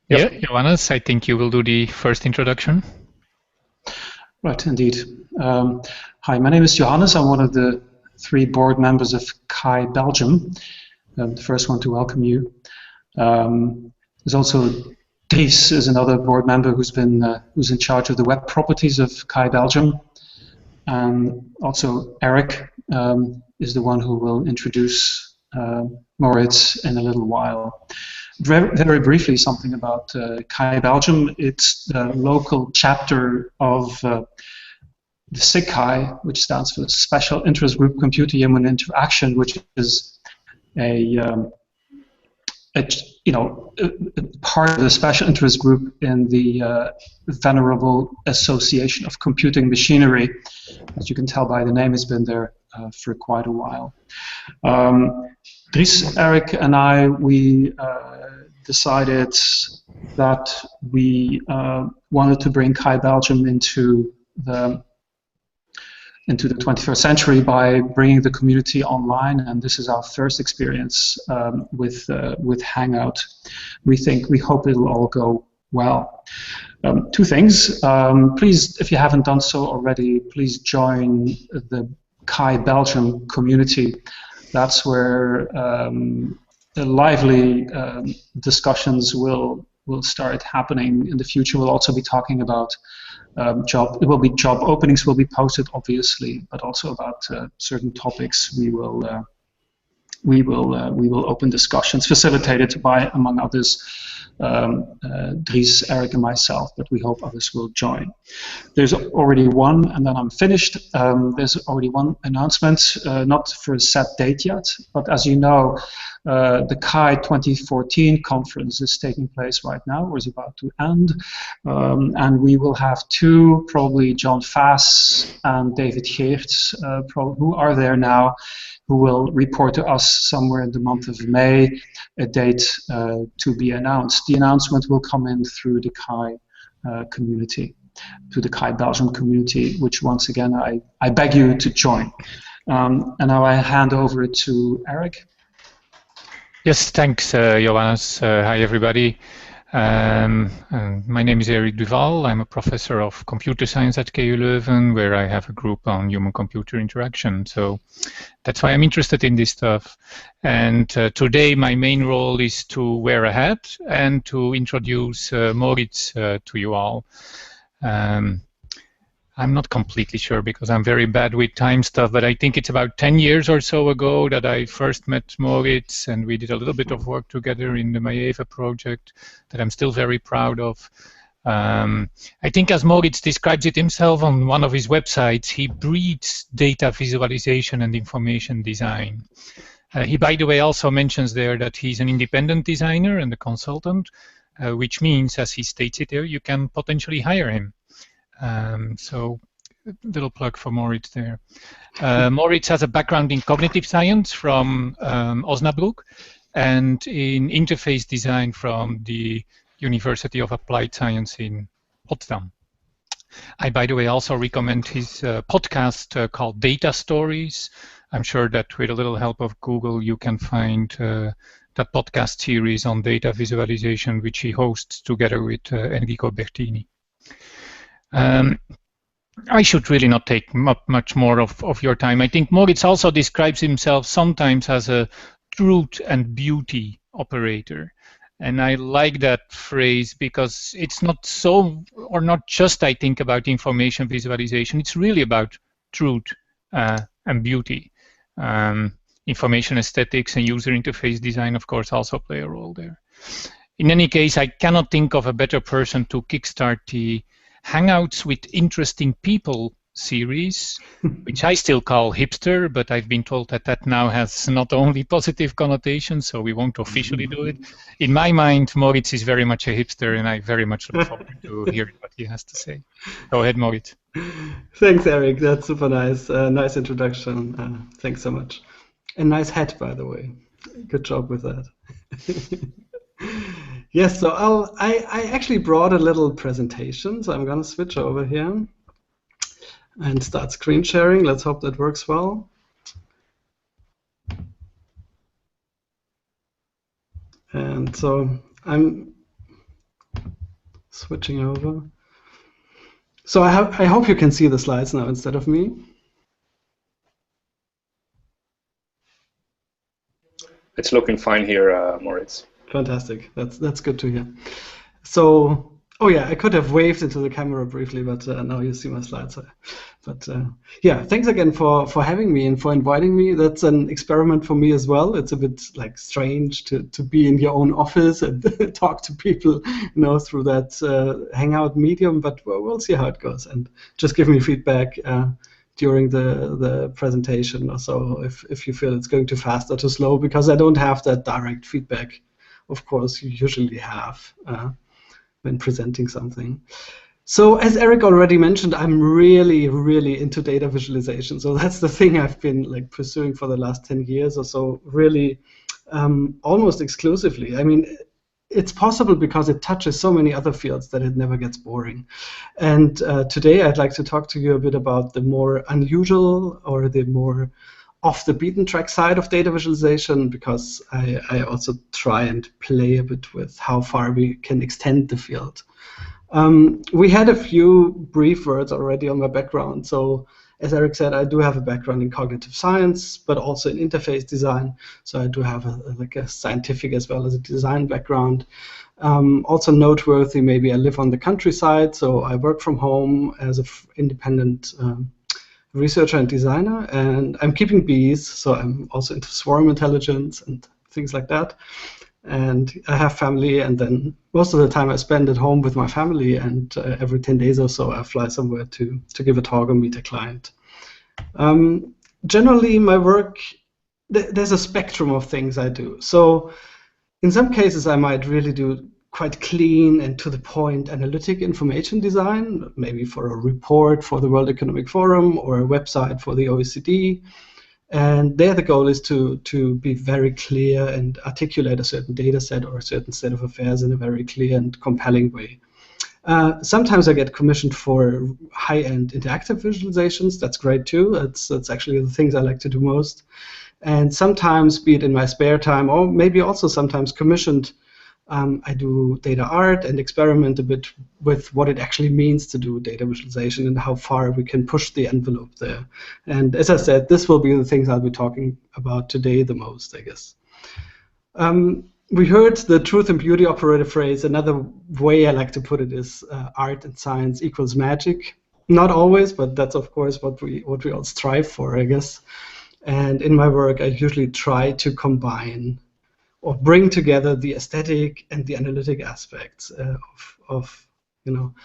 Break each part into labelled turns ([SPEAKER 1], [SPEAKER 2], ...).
[SPEAKER 1] Yeah, Johannes, I think you will do the first introduction.
[SPEAKER 2] Right, indeed. Hi, my name is Johannes. I'm one of the 3 board members of CHI Belgium. The first one to welcome you. There's also Dries is another board member who's in charge of the web properties of CHI Belgium, and also Eric is the one who will introduce Moritz in a little while. Very briefly, something about CHI Belgium. It's the local chapter of the SIGCHI, which stands for Special Interest Group Computer-Human Interaction, which is a part of the special interest group in the Venerable Association of Computing Machinery. As you can tell by the name, it's been there for quite a while. Dries, Eric, and I, we decided that we wanted to bring CHI Belgium into the 21st century by bringing the community online, and this is our first experience with Hangout. We hope it'll all go well. 2 things. Please, if you haven't done so already, please join the CHI Belgium community. That's where lively discussions will start happening in the future. We'll also be talking about job openings will be posted, obviously, but also about certain topics. We will open discussions facilitated by, among others, Dries, Eric, and myself, but we hope others will join. There's already one, and then I'm finished. There's already one announcement, not for a set date yet, but as you know, the CHI 2014 conference is taking place right now, or is about to end, and we will have 2, probably John Fass and David Geerts, who are there now, who will report to us somewhere in the month of May, a date to be announced. The announcement will come in through the CHI community, to the CHI Belgium community, which once again I beg you to join. And now I hand over to Eric.
[SPEAKER 1] Yes, thanks, Johannes. Hi, everybody. My name is Eric Duval. I'm a professor of computer science at KU Leuven, where I have a group on human-computer interaction. So that's why I'm interested in this stuff. And today my main role is to wear a hat and to introduce Moritz to you all. I'm not completely sure because I'm very bad with time stuff, but I think it's about 10 years or so ago that I first met Moritz, and we did a little bit of work together in the Maeva project that I'm still very proud of. I think, as Moritz describes it himself on one of his websites, he breeds data visualization and information design. He, by the way, also mentions there that he's an independent designer and a consultant, which means, as he states it there, you can potentially hire him. So, little plug for Moritz there. Moritz has a background in cognitive science from Osnabrück and in interface design from the University of Applied Science in Potsdam. I, by the way, also recommend his podcast called Data Stories. I'm sure that with a little help of Google, you can find that podcast series on data visualization, which he hosts together with Enrico Bertini. I should really not take much more of your time. I think Moritz also describes himself sometimes as a truth and beauty operator. And I like that phrase because it's not so, or not just, I think, about information visualization. It's really about truth and beauty. Information aesthetics and user interface design, of course, also play a role there. In any case, I cannot think of a better person to kickstart the Hangouts with Interesting People series, which I still call hipster, but I've been told that that now has not only positive connotations, so we won't officially do it. In my mind, Moritz is very much a hipster, and I very much look forward to hearing what he has to say. Go ahead, Moritz.
[SPEAKER 3] Thanks, Eric. That's super nice. Nice introduction. Thanks so much. And nice hat, by the way. Good job with that. Yes, so I actually brought a little presentation, so I'm going to switch over here and start screen sharing. Let's hope that works well. And so I'm switching over. So I hope you can see the slides now instead of me.
[SPEAKER 4] It's looking fine here, Moritz.
[SPEAKER 3] Fantastic. That's good to hear. So, oh yeah, I could have waved into the camera briefly, but now you see my slides. But yeah, thanks again for having me and for inviting me. That's an experiment for me as well. It's a bit like strange to be in your own office and talk to people, through that Hangout medium. But we'll see how it goes, and just give me feedback during the presentation or so if you feel it's going too fast or too slow, because I don't have that direct feedback. Of course, you usually have when presenting something. So as Eric already mentioned, I'm really, really into data visualization. So that's the thing I've been like pursuing for the last 10 years or so, really almost exclusively. I mean, it's possible because it touches so many other fields that it never gets boring. And today I'd like to talk to you a bit about the more unusual or the more off the beaten track side of data visualization, because I also try and play a bit with how far we can extend the field. We had a few brief words already on my background. So as Eric said, I do have a background in cognitive science, but also in interface design. So I do have a scientific as well as a design background. Also noteworthy, maybe I live on the countryside, so I work from home as an independent researcher and designer, and I'm keeping bees, so I'm also into swarm intelligence and things like that. And I have family, and then most of the time I spend at home with my family, and every 10 days or so I fly somewhere to give a talk or meet a client. Generally, my work, there's a spectrum of things I do. So in some cases, I might really do quite clean and to the point analytic information design, maybe for a report for the World Economic Forum or a website for the OECD. And there the goal is to be very clear and articulate a certain data set or a certain set of affairs in a very clear and compelling way. Sometimes I get commissioned for high-end interactive visualizations. That's great too. That's actually the things I like to do most. And sometimes, be it in my spare time or maybe also sometimes commissioned, I do data art and experiment a bit with what it actually means to do data visualization and how far we can push the envelope there. And as I said, this will be the things I'll be talking about today the most, I guess. We heard the truth and beauty operator phrase. Another way I like to put it is art and science equals magic. Not always, but that's of course what we all strive for, I guess. And in my work, I usually try to combine or bring together the aesthetic and the analytic aspects of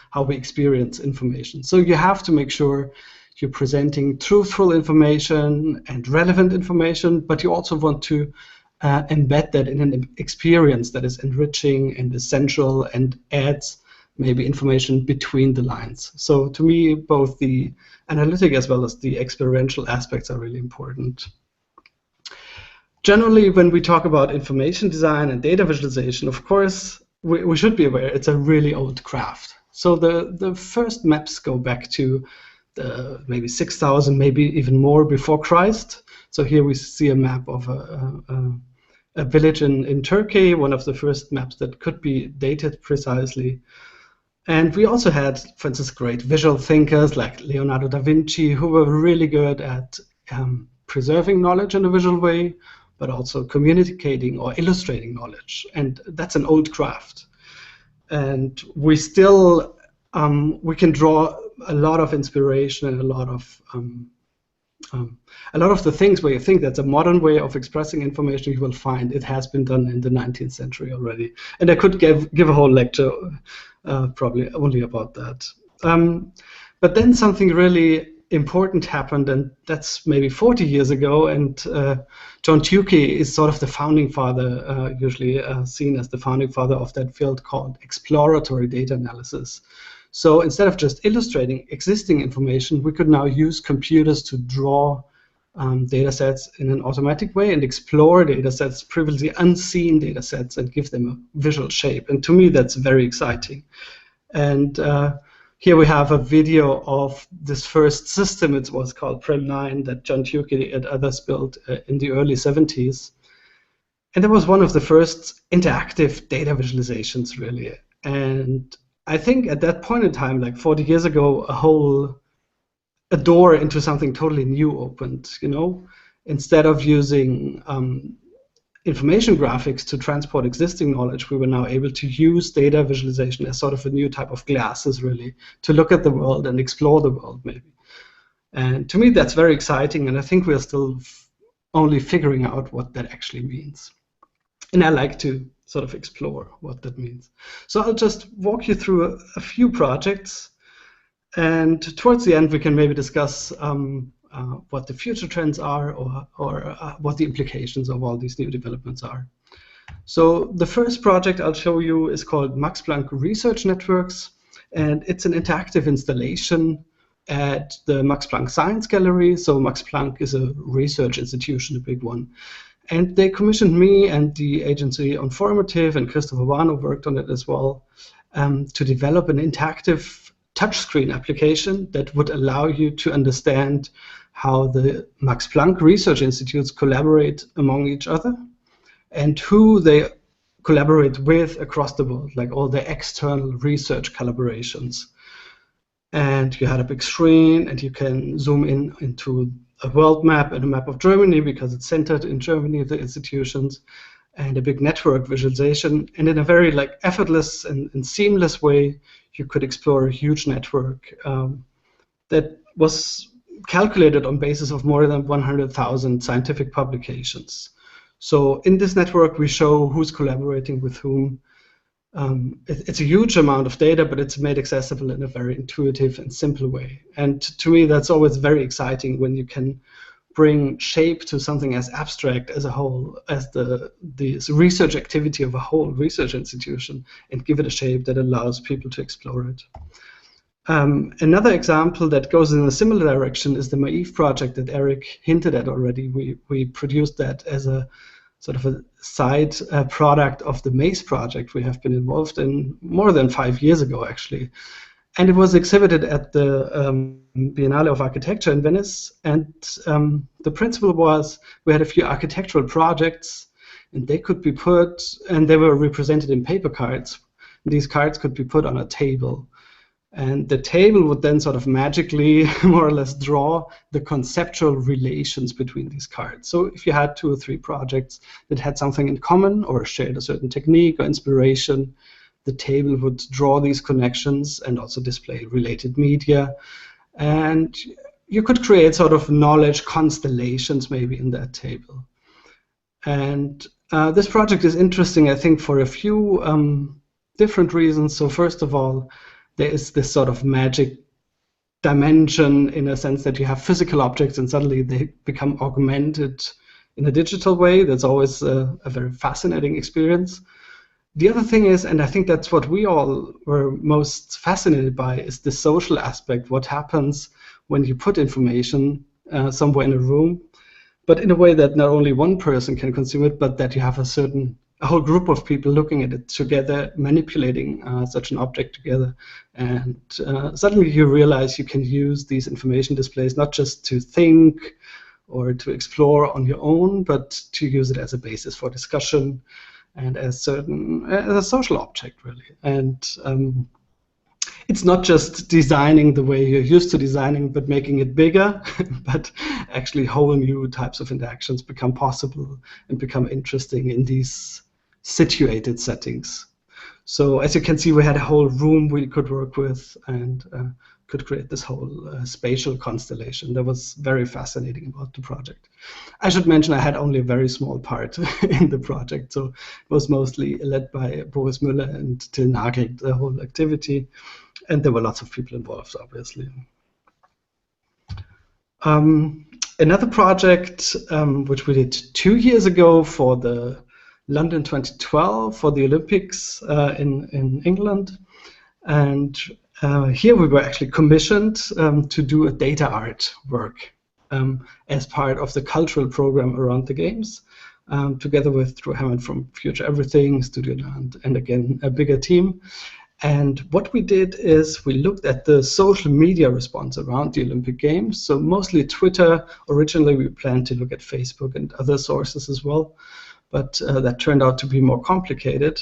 [SPEAKER 3] how we experience information. So you have to make sure you're presenting truthful information and relevant information, but you also want to embed that in an experience that is enriching and essential and adds maybe information between the lines. So to me, both the analytic as well as the experiential aspects are really important. Generally, when we talk about information design and data visualization, of course, we should be aware it's a really old craft. So the first maps go back to maybe 6,000, maybe even more before Christ. So here we see a map of a village in Turkey, one of the first maps that could be dated precisely. And we also had, for instance, great visual thinkers like Leonardo da Vinci, who were really good at preserving knowledge in a visual way, but also communicating or illustrating knowledge. And that's an old craft. And we still, we can draw a lot of inspiration and a lot of the things where you think that's a modern way of expressing information, you will find it has been done in the 19th century already. And I could give a whole lecture probably only about that. But then something really important happened, and that's maybe 40 years ago, and John Tukey is sort of the founding father, usually seen as the founding father of that field called exploratory data analysis. So instead of just illustrating existing information, we could now use computers to draw data sets in an automatic way and explore data sets, previously unseen data sets, and give them a visual shape. And to me, that's very exciting. And here we have a video of this first system. It was called Prem 9 that John Tukey and others built in the early 70s. And that was one of the first interactive data visualizations, really. And I think at that point in time, like 40 years ago, a door into something totally new opened, you know? Instead of using information graphics to transport existing knowledge, we were now able to use data visualization as sort of a new type of glasses, really, to look at the world and explore the world, maybe. And to me, that's very exciting, and I think we're still only figuring out what that actually means. And I like to sort of explore what that means. So I'll just walk you through a few projects, and towards the end we can maybe discuss what the future trends are, or what the implications of all these new developments are. So the first project I'll show you is called Max Planck Research Networks, and it's an interactive installation at the Max Planck Science Gallery. So Max Planck is a research institution, a big one. And they commissioned me and the agency Transformative, and Christopher Wano worked on it as well, to develop an interactive touchscreen application that would allow you to understand how the Max Planck research institutes collaborate among each other and who they collaborate with across the world, like all the external research collaborations. And you had a big screen, and you can zoom in into a world map and a map of Germany because it's centered in Germany, the institutions, and a big network visualization. And in a very like effortless and seamless way, you could explore a huge network that was calculated on basis of more than 100,000 scientific publications. So in this network, we show who's collaborating with whom. It's a huge amount of data, but it's made accessible in a very intuitive and simple way. And to me, that's always very exciting when you can bring shape to something as abstract as a whole, as the research activity of a whole research institution, and give it a shape that allows people to explore it. Another example that goes in a similar direction is the MAIF project that Eric hinted at already. We produced that as a sort of a side product of the MACE project we have been involved in more than 5 years ago, actually. And it was exhibited at the Biennale of Architecture in Venice. And the principle was we had a few architectural projects, and they could be put, and they were represented in paper cards. These cards could be put on a table. And the table would then sort of magically, more or less, draw the conceptual relations between these cards. So if you had 2 or 3 projects that had something in common or shared a certain technique or inspiration, the table would draw these connections and also display related media. And you could create sort of knowledge constellations maybe in that table. And this project is interesting, I think, for a few different reasons. So first of all, there is this sort of magic dimension in a sense that you have physical objects and suddenly they become augmented in a digital way. That's always a very fascinating experience. The other thing is, and I think that's what we all were most fascinated by, is the social aspect. What happens when you put information somewhere in a room, but in a way that not only one person can consume it, but that you have a whole group of people looking at it together, manipulating such an object together. And suddenly you realize you can use these information displays not just to think or to explore on your own, but to use it as a basis for discussion and as a social object, really. And it's not just designing the way you're used to designing, but making it bigger, but actually whole new types of interactions become possible and become interesting in these situated settings. So as you can see, we had a whole room we could work with and could create this whole spatial constellation. That was very fascinating about the project. I should mention I had only a very small part in the project, so it was mostly led by Boris Müller and Till Nagel, the whole activity, and there were lots of people involved, obviously. Another project which we did 2 years ago for the London 2012 for the Olympics in England, and here we were actually commissioned to do a data art work as part of the cultural program around the games, together with Drew Hammond from Future Everything, Studio Land, and again a bigger team. And what we did is we looked at the social media response around the Olympic Games, so mostly Twitter. Originally we planned to look at Facebook and other sources as well, but that turned out to be more complicated.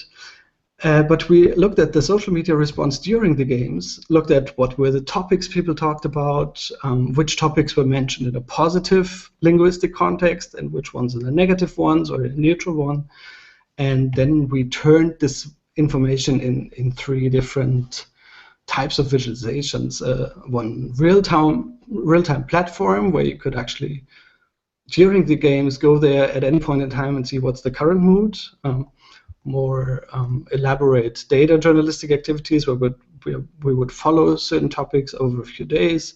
[SPEAKER 3] But we looked at the social media response during the games, looked at what were the topics people talked about, which topics were mentioned in a positive linguistic context, and which ones in a negative ones or a neutral one. And then we turned this information in three different types of visualizations. One real-time platform where you could actually, during the games, go there at any point in time and see what's the current mood. More elaborate data journalistic activities where we would follow certain topics over a few days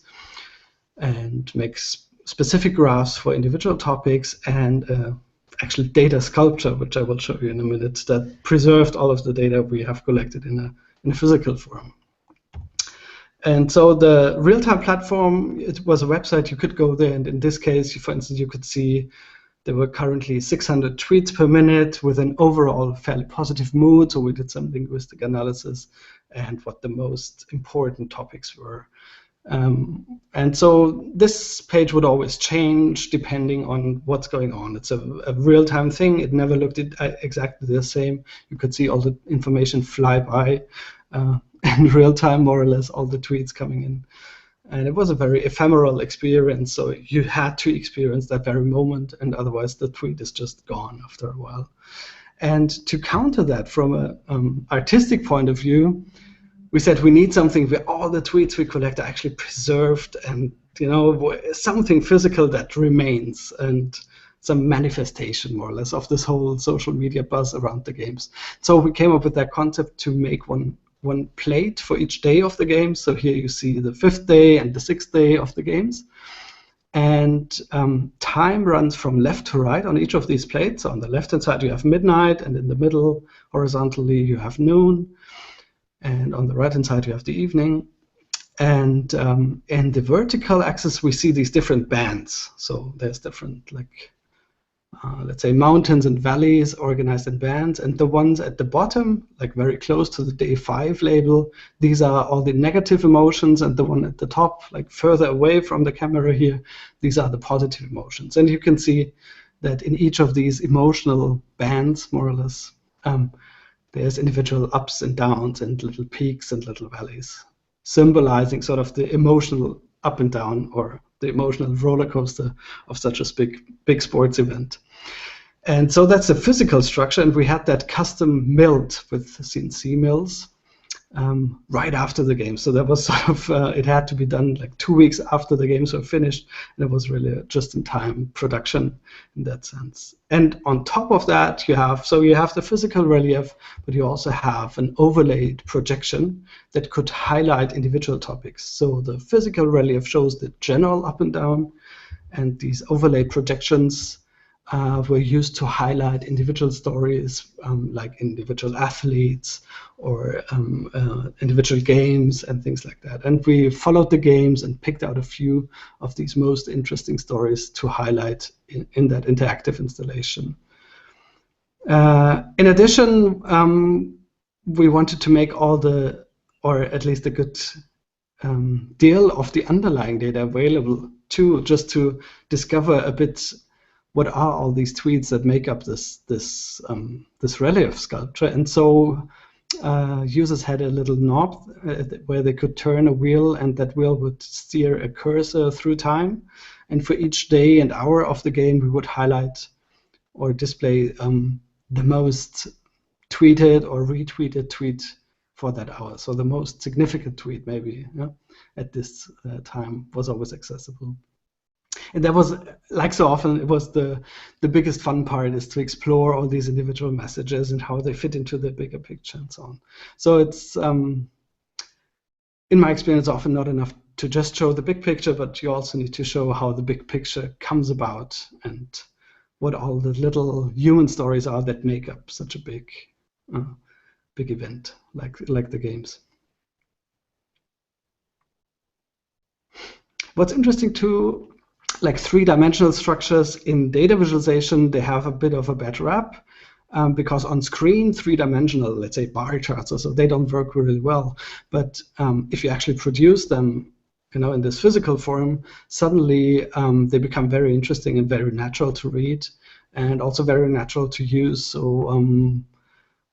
[SPEAKER 3] and make specific graphs for individual topics, and actual data sculpture, which I will show you in a minute, that preserved all of the data we have collected in a physical form. And so the real-time platform, it was a website. You could go there, and in this case, for instance, you could see there were currently 600 tweets per minute with an overall fairly positive mood. So we did some linguistic analysis and what the most important topics were. And so this page would always change depending on what's going on. It's a real-time thing. It never looked exactly the same. You could see all the information fly by in real time, more or less, all the tweets coming in. And it was a very ephemeral experience, so you had to experience that very moment, and otherwise the tweet is just gone after a while. And to counter that from an artistic point of view, we said we need something where all the tweets we collect are actually preserved, and something physical that remains, and some manifestation, more or less, of this whole social media buzz around the games. So we came up with that concept to make one plate for each day of the games. So here you see the 5th day and the 6th day of the games. And time runs from left to right on each of these plates. So on the left-hand side, you have midnight, and in the middle, horizontally, you have noon. And on the right-hand side, you have the evening. And in the vertical axis, we see these different bands. So there's different, let's say, mountains and valleys organized in bands, and the ones at the bottom, like very close to the day 5 label, these are all the negative emotions, and the one at the top, like further away from the camera here, these are the positive emotions. And you can see that in each of these emotional bands, more or less, there's individual ups and downs and little peaks and little valleys, symbolizing sort of the emotional up and down, or the emotional roller coaster of such a big sports event. And so that's a physical structure, and we had that custom milled with CNC mills right after the game. So that was sort of, it had to be done like 2 weeks after the games were finished, and it was really a just-in-time production in that sense. And on top of that, you have the physical relief, but you also have an overlaid projection that could highlight individual topics. So the physical relief shows the general up and down, and these overlaid projections were used to highlight individual stories, like individual athletes or individual games and things like that. And we followed the games and picked out a few of these most interesting stories to highlight in that interactive installation. In addition, we wanted to make or at least a good deal of the underlying data available too, just to discover a bit what are all these tweets that make up this relief sculpture. And so users had a little knob where they could turn a wheel, and that wheel would steer a cursor through time. And for each day and hour of the game, we would highlight or display the most tweeted or retweeted tweet for that hour. So the most significant tweet, maybe, at this time was always accessible. And that was, like so often, it was the biggest fun part, is to explore all these individual messages and how they fit into the bigger picture and so on. So it's, in my experience, often not enough to just show the big picture, but you also need to show how the big picture comes about and what all the little human stories are that make up such a big event like the games. What's interesting too, like 3-dimensional structures in data visualization, they have a bit of a bad rap because on screen, 3-dimensional, let's say bar charts or so, they don't work really well. But if you actually produce them, in this physical form, suddenly they become very interesting and very natural to read, and also very natural to use. So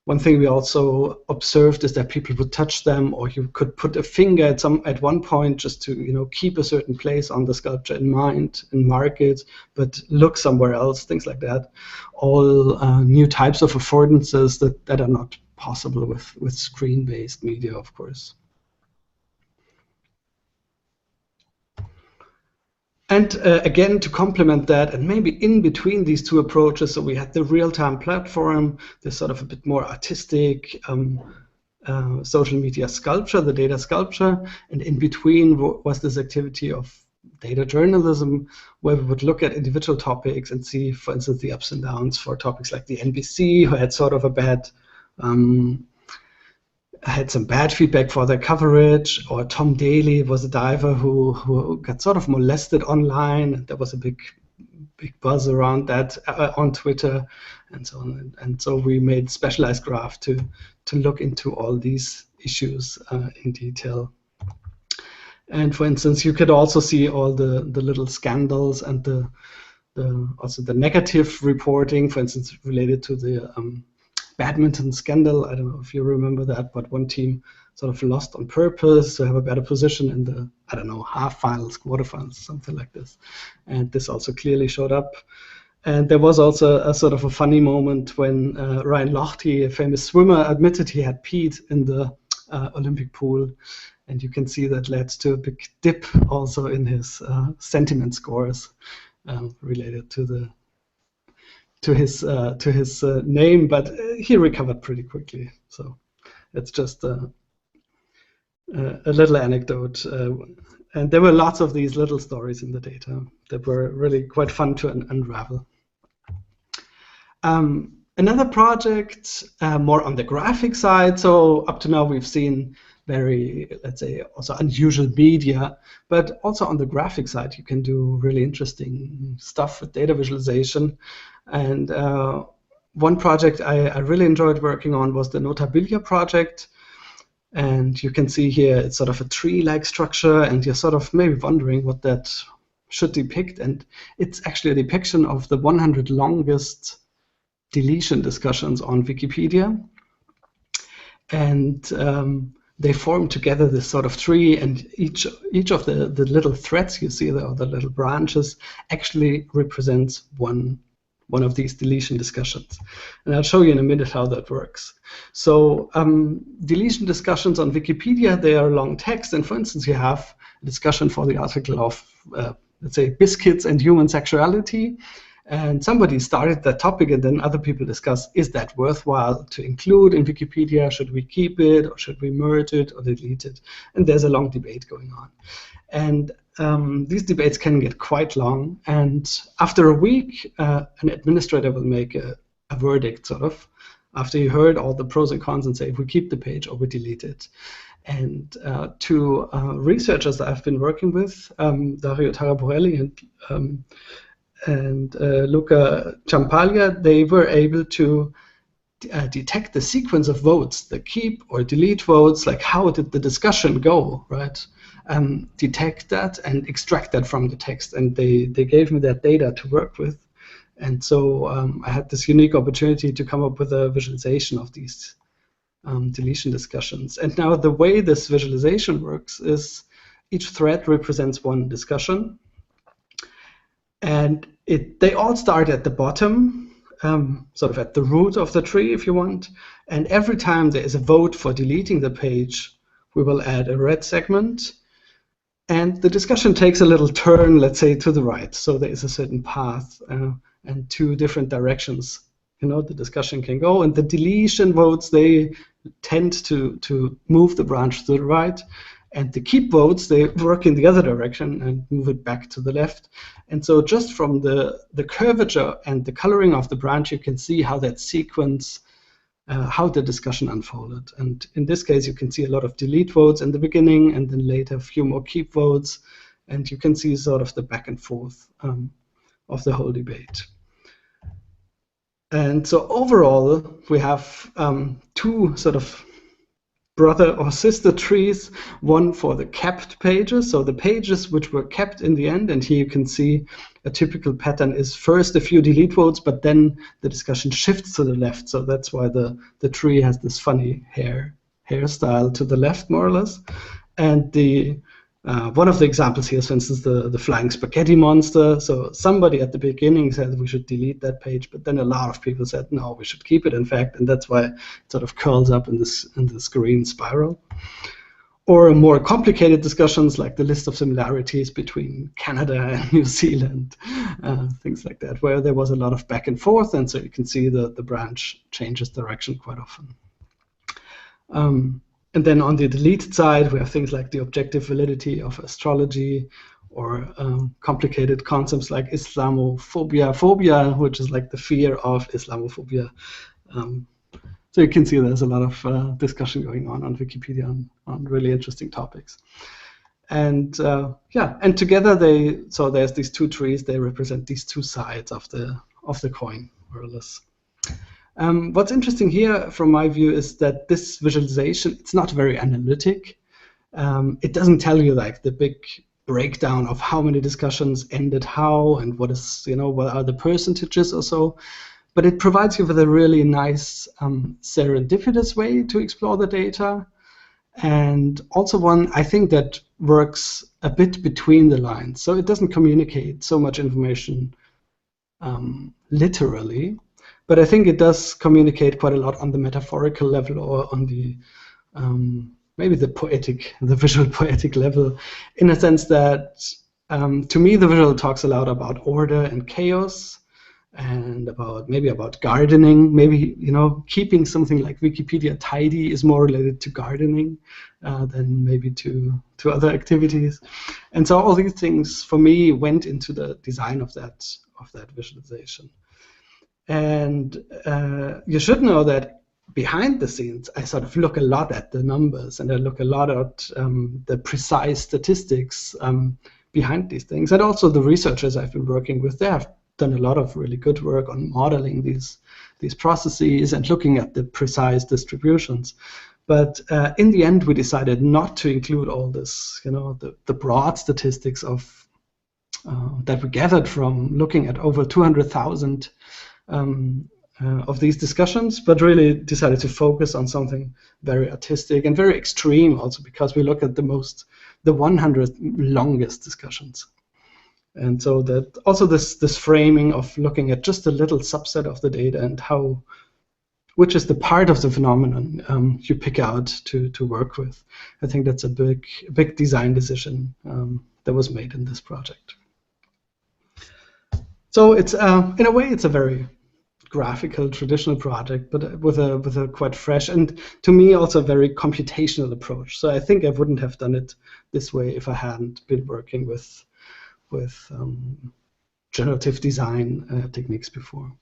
[SPEAKER 3] one thing we also observed is that people would touch them, or you could put a finger at one point just to keep a certain place on the sculpture in mind and mark it, but look somewhere else, things like that. All new types of affordances that are not possible with screen-based media, of course. And again, to complement that, and maybe in between these two approaches, so we had the real-time platform, this sort of a bit more artistic social media sculpture, the data sculpture, and in between was this activity of data journalism, where we would look at individual topics and see, for instance, the ups and downs for topics like the NBC, who had sort of a bad had some bad feedback for their coverage, or Tom Daly was a diver who got sort of molested online. There was a big buzz around that on Twitter and so on. And so we made specialized graph to look into all these issues in detail. And for instance, you could also see all the little scandals and also the negative reporting, for instance, related to the badminton scandal. I don't know if you remember that, but one team sort of lost on purpose to have a better position in the, I don't know, half finals, quarterfinals, something like this. And this also clearly showed up. And there was also a sort of a funny moment when Ryan Lochte, a famous swimmer, admitted he had peed in the Olympic pool. And you can see that led to a big dip also in his sentiment scores related to his name, but he recovered pretty quickly. So it's just a little anecdote. And there were lots of these little stories in the data that were really quite fun to unravel. Another project, more on the graphic side. So up to now we've seen very, let's say, also unusual media, but also on the graphic side you can do really interesting stuff with data visualization. And one project I really enjoyed working on was the Notabilia project. And you can see here it's sort of a tree-like structure, and you're sort of maybe wondering what that should depict. And it's actually a depiction of the 100 longest deletion discussions on Wikipedia. And they form together this sort of tree, and each of the little threads you see there, or the little branches, actually represents one of these deletion discussions. And I'll show you in a minute how that works. So deletion discussions on Wikipedia, they are long text, and for instance you have a discussion for the article of, let's say, biscuits and human sexuality, and somebody started that topic, and then other people discuss, is that worthwhile to include in Wikipedia? Should we keep it, or should we merge it or delete it? And there's a long debate going on. And these debates can get quite long, and after a week, an administrator will make a verdict, sort of, after you heard all the pros and cons, and say, if we keep the page or we delete it. And two researchers that I've been working with, Dario Taraborelli and Luca Ciampaglia, they were able to detect the sequence of votes, the keep or delete votes, like how did the discussion go, right? Detect that and extract that from the text. And they gave me that data to work with. And so I had this unique opportunity to come up with a visualization of these deletion discussions. And now the way this visualization works is each thread represents one discussion. And they all start at the bottom, sort of at the root of the tree, if you want. And every time there is a vote for deleting the page, we will add a red segment. And the discussion takes a little turn, let's say, to the right. So there is a certain path and two different directions, the discussion can go. And the deletion votes, they tend to move the branch to the right. And the keep votes, they work in the other direction and move it back to the left. And so just from the curvature and the coloring of the branch, you can see how that sequence, how the discussion unfolded. And in this case, you can see a lot of delete votes in the beginning, and then later a few more keep votes. And you can see sort of the back and forth of the whole debate. And so overall, we have two sort of brother or sister trees, one for the kept pages, so the pages which were kept in the end, and here you can see a typical pattern is first a few delete votes, but then the discussion shifts to the left. So that's why the tree has this funny hairstyle to the left, more or less. And the one of the examples here is, for instance, the flying spaghetti monster. So somebody at the beginning said we should delete that page, but then a lot of people said no, we should keep it, in fact, and that's why it sort of curls up in this green spiral. Or more complicated discussions like the list of similarities between Canada and New Zealand, things like that, where there was a lot of back and forth, and so you can see the branch changes direction quite often. And then on the deleted side, we have things like the objective validity of astrology, or complicated concepts like Islamophobia, which is like the fear of Islamophobia. So you can see there's a lot of discussion going on Wikipedia on really interesting topics. And yeah, and together so there's these two trees, they represent these two sides of the coin, more or less. What's interesting here, from my view, is that this visualization, it's not very analytic. It doesn't tell you like the big breakdown of how many discussions ended how and what are the percentages or so. But it provides you with a really nice serendipitous way to explore the data, and also one, I think, that works a bit between the lines. So it doesn't communicate so much information literally, but I think it does communicate quite a lot on the metaphorical level, or on the maybe the visual poetic level, in a sense that to me the visual talks a lot about order and chaos, and maybe about gardening. Maybe keeping something like Wikipedia tidy is more related to gardening than maybe to other activities. And so all these things for me went into the design of that visualization. And you should know that behind the scenes, I sort of look a lot at the numbers, and I look a lot at the precise statistics behind these things. And also the researchers I've been working with, they have done a lot of really good work on modeling these processes and looking at the precise distributions. But in the end, we decided not to include all this, the broad statistics of that we gathered from looking at over 200,000 of these discussions, but really decided to focus on something very artistic and very extreme, also because we look at the 100 longest discussions. And so that also this framing of looking at just a little subset of the data and which is the part of the phenomenon you pick out to work with. I think that's a big design decision that was made in this project. So it's in a way it's a very graphical traditional project, but with a quite fresh and to me also very computational approach. So I think I wouldn't have done it this way if I hadn't been working with generative design techniques before.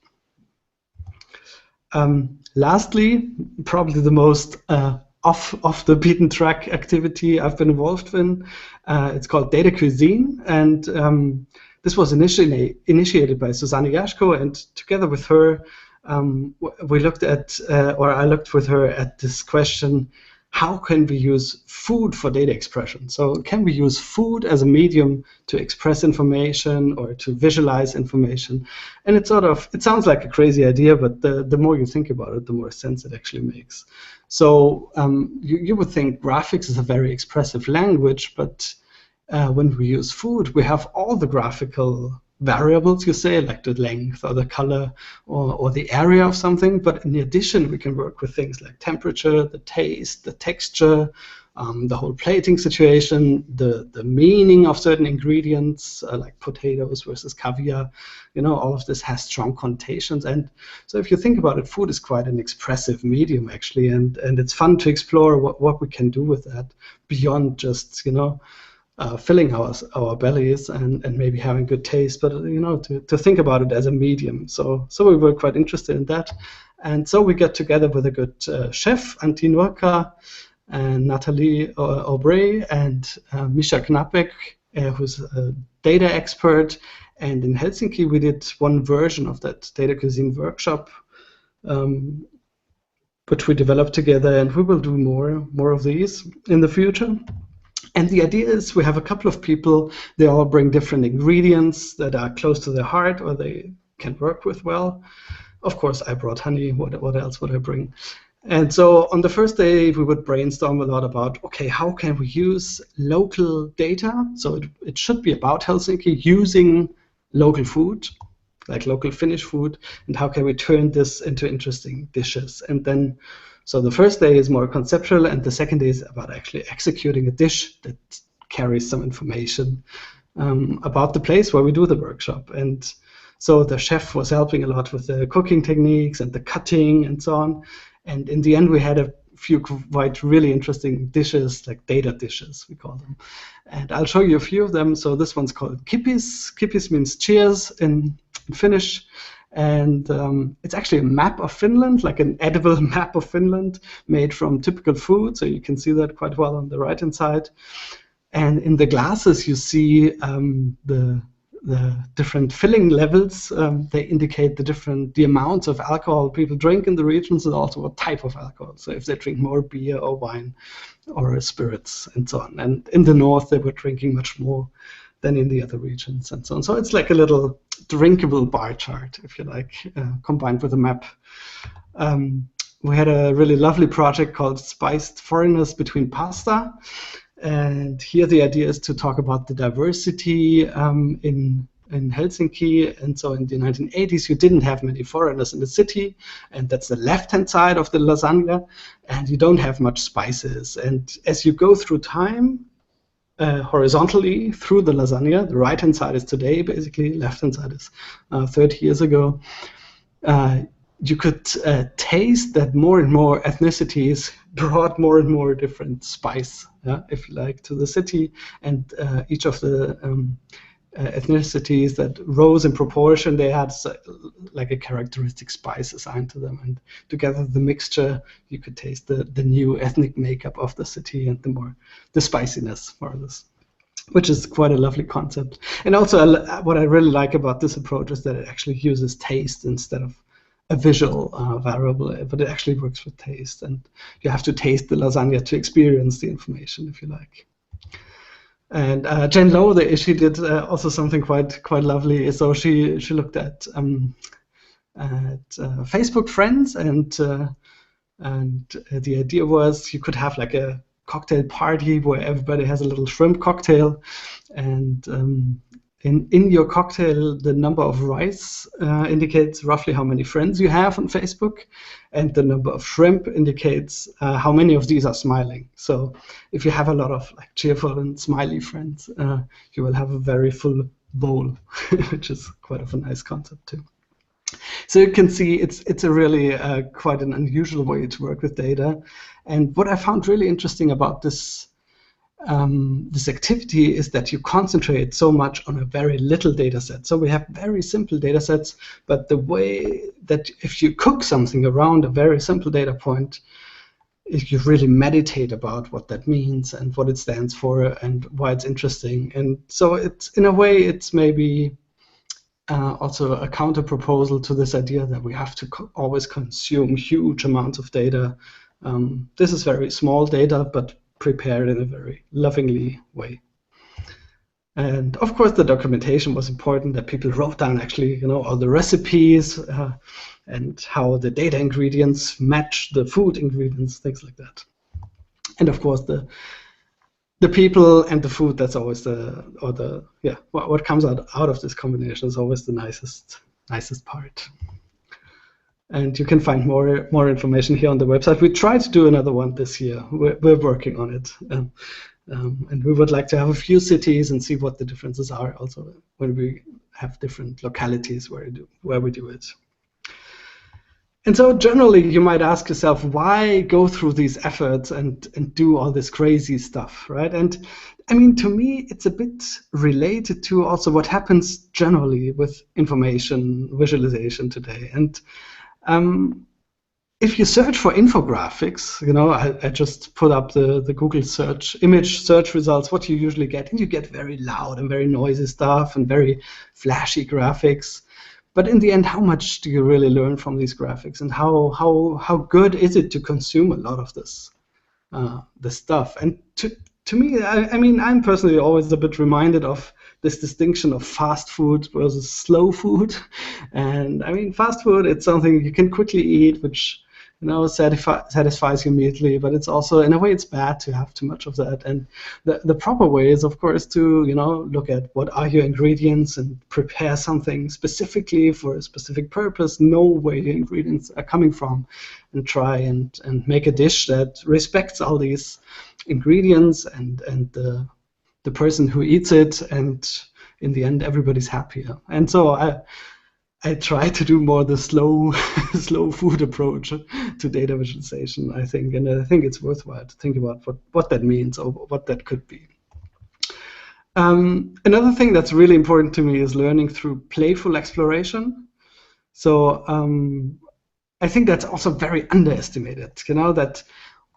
[SPEAKER 3] Lastly, probably the most off the beaten track activity I've been involved in, it's called Data Cuisine, and this was initiated by Susanne Jaschko, and together with her, we looked at, or I looked with her at this question: how can we use food for data expression? So can we use food as a medium to express information or to visualize information? And it sounds like a crazy idea, but the more you think about it, the more sense it actually makes. So you would think graphics is a very expressive language, but when we use food, we have all the graphical variables, you say, like the length or the color or the area of something. But in addition, we can work with things like temperature, the taste, the texture, the whole plating situation, the meaning of certain ingredients, like potatoes versus caviar. All of this has strong connotations. And so if you think about it, food is quite an expressive medium, actually. And it's fun to explore what we can do with that beyond just, filling our bellies and maybe having good taste, but to think about it as a medium. So we were quite interested in that, and so we got together with a good chef, Antti Nurka, and Natalie Aubray, and Misha Knapek, who's a data expert. And in Helsinki, we did one version of that Data Cuisine workshop, which we developed together, and we will do more of these in the future. And the idea is we have a couple of people, they all bring different ingredients that are close to their heart or they can work with well. Of course, I brought honey. What else would I bring? And so on the first day, we would brainstorm a lot about, okay, how can we use local data? So it should be about Helsinki using local food, like local Finnish food, and how can we turn this into interesting dishes? And then, so the first day is more conceptual, and the second day is about actually executing a dish that carries some information about the place where we do the workshop. And so the chef was helping a lot with the cooking techniques and the cutting and so on. And in the end, we had a few quite really interesting dishes, like data dishes, we call them. And I'll show you a few of them. So this one's called kippis. Kippis means cheers in Finnish. And it's actually a map of Finland, like an edible map of Finland made from typical food. So you can see that quite well on the right-hand side. And in the glasses, you see the different filling levels. They indicate the amounts of alcohol people drink in the regions and also what type of alcohol. So if they drink more beer or wine or spirits and so on. And in the north, they were drinking much more than in the other regions and so on. So it's like a little drinkable bar chart, if you like, combined with a map. We had a really lovely project called Spiced Foreigners Between Pasta. And here the idea is to talk about the diversity in Helsinki. And so in the 1980s, you didn't have many foreigners in the city. And that's the left-hand side of the lasagna. And you don't have much spices. And as you go through time, horizontally through the lasagna, the right-hand side is today, basically. Left-hand side is 30 years ago. You could taste that more and more ethnicities brought more and more different spice, if you like, to the city. And each of the ethnicities that rose in proportion, they had like a characteristic spice assigned to them. And together, the mixture, you could taste the new ethnic makeup of the city and the spiciness, more or less, which is quite a lovely concept. And also, what I really like about this approach is that it actually uses taste instead of a visual variable, but it actually works with taste. And you have to taste the lasagna to experience the information, if you like. And Jen Lowe, she did also something quite lovely. So she looked at Facebook friends, and the idea was you could have like a cocktail party where everybody has a little shrimp cocktail, and in your cocktail, the number of rice indicates roughly how many friends you have on Facebook, and the number of shrimp indicates how many of these are smiling. So if you have a lot of like cheerful and smiley friends, you will have a very full bowl, which is quite of a nice concept too. So you can see it's a really quite an unusual way to work with data. And what I found really interesting about this activity is that you concentrate so much on a very little data set. So we have very simple data sets, but the way that if you cook something around a very simple data point, if you really meditate about what that means and what it stands for and why it's interesting. And so it's, in a way, it's maybe also a counter proposal to this idea that we have to always consume huge amounts of data. This is very small data, but prepared in a very lovingly way. And of course, the documentation was important, that people wrote down actually, all the recipes and how the data ingredients match the food ingredients, things like that. And of course, the people and the food, that's always what comes out of this combination is always the nicest part. And you can find more information here on the website. We tried to do another one this year. We're working on it. And we would like to have a few cities and see what the differences are also when we have different localities where we do it. And so generally, you might ask yourself, why go through these efforts and do all this crazy stuff, right? And I mean, to me, it's a bit related to also what happens generally with information visualization today. And if you search for infographics, I just put up the Google image search results, what you usually get, and you get very loud and very noisy stuff and very flashy graphics. But in the end, how much do you really learn from these graphics, and how good is it to consume a lot of this stuff? And to to me, I mean, I'm personally always a bit reminded of this distinction of fast food versus slow food. And I mean, fast food, it's something you can quickly eat, which satisfies you immediately, but it's also, in a way, it's bad to have too much of that. And the proper way is, of course, to look at what are your ingredients and prepare something specifically for a specific purpose, know where your ingredients are coming from, and try and make a dish that respects all these ingredients and the person who eats it, and in the end, everybody's happier. And so I try to do more the slow food approach to data visualization, I think, and I think it's worthwhile to think about what that means or what that could be. Another thing that's really important to me is learning through playful exploration. So I think that's also very underestimated, that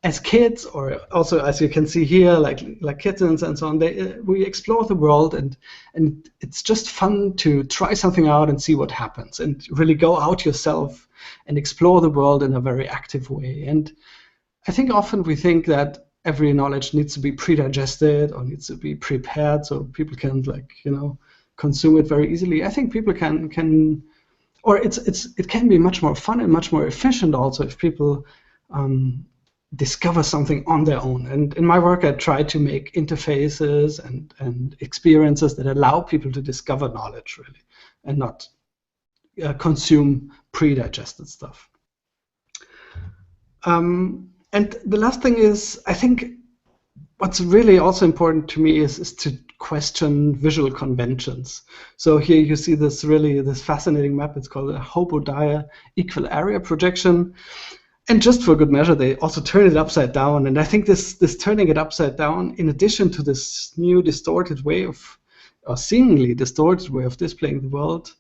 [SPEAKER 3] as kids, or also as you can see here, like kittens and so on, we explore the world, and it's just fun to try something out and see what happens, and really go out yourself and explore the world in a very active way. And I think often we think that every knowledge needs to be pre-digested or needs to be prepared so people can consume it very easily. I think people can or it can be much more fun and much more efficient also if people discover something on their own. And in my work, I try to make interfaces and experiences that allow people to discover knowledge, really, and not consume pre-digested stuff. And the last thing is, I think what's really also important to me is to question visual conventions. So here you see this fascinating map. It's called a Hobodiah equal area projection. And just for good measure, they also turn it upside down. And I think this turning it upside down, in addition to this new distorted way or seemingly distorted way of displaying the world,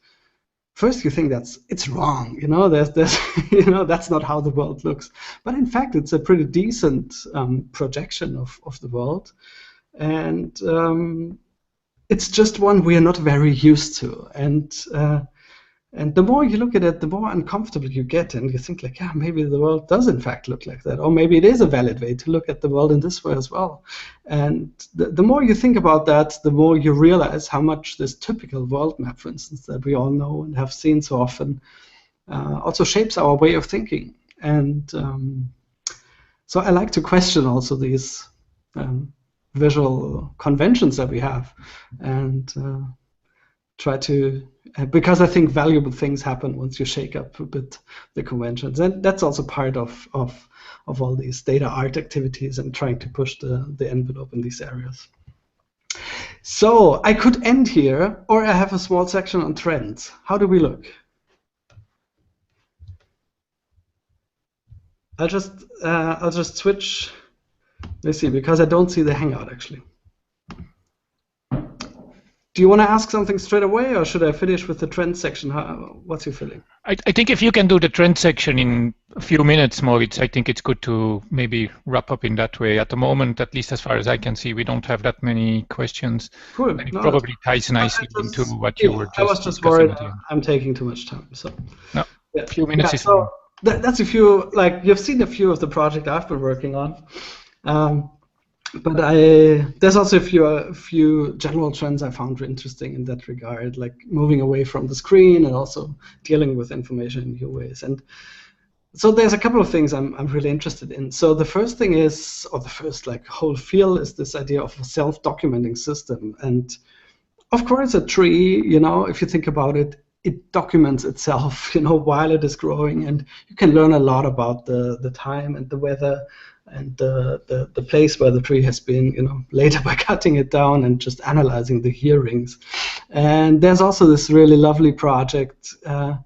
[SPEAKER 3] first you think it's wrong. There's that's not how the world looks. But in fact, it's a pretty decent projection of the world. And it's just one we are not very used to. And the more you look at it, the more uncomfortable you get, and you think like, yeah, maybe the world does in fact look like that, or maybe it is a valid way to look at the world in this way as well. And the more you think about that, the more you realize how much this typical world map, for instance, that we all know and have seen so often, also shapes our way of thinking. And so I like to question also these visual conventions that we have, and try to, because I think valuable things happen once you shake up a bit the conventions, and that's also part of all these data art activities and trying to push the envelope in these areas. So I could end here, or I have a small section on trends. How do we look? I'll just switch. Let's see, because I don't see the Hangout actually. Do you want to ask something straight away, or should I finish with the trend section? What's your feeling?
[SPEAKER 1] I think if you can do the trend section in a few minutes, Moritz, I think it's good to maybe wrap up in that way. At the moment, at least as far as I can see, we don't have that many questions.
[SPEAKER 3] Cool.
[SPEAKER 1] And it probably ties nicely into what you were just
[SPEAKER 3] I was just worried I'm taking too much time. So
[SPEAKER 1] no, a few minutes is
[SPEAKER 3] so that's a few, you've seen a few of the project I've been working on. But there's also a few general trends I found interesting in that regard, like moving away from the screen and also dealing with information in new ways. And so there's a couple of things I'm really interested in. So the first thing is, or the first whole field is this idea of a self-documenting system. And of course, a tree, if you think about it, it documents itself, while it is growing, and you can learn a lot about the time and the weather and the place where the tree has been, later by cutting it down and just analyzing the hearings. And there's also this really lovely project. I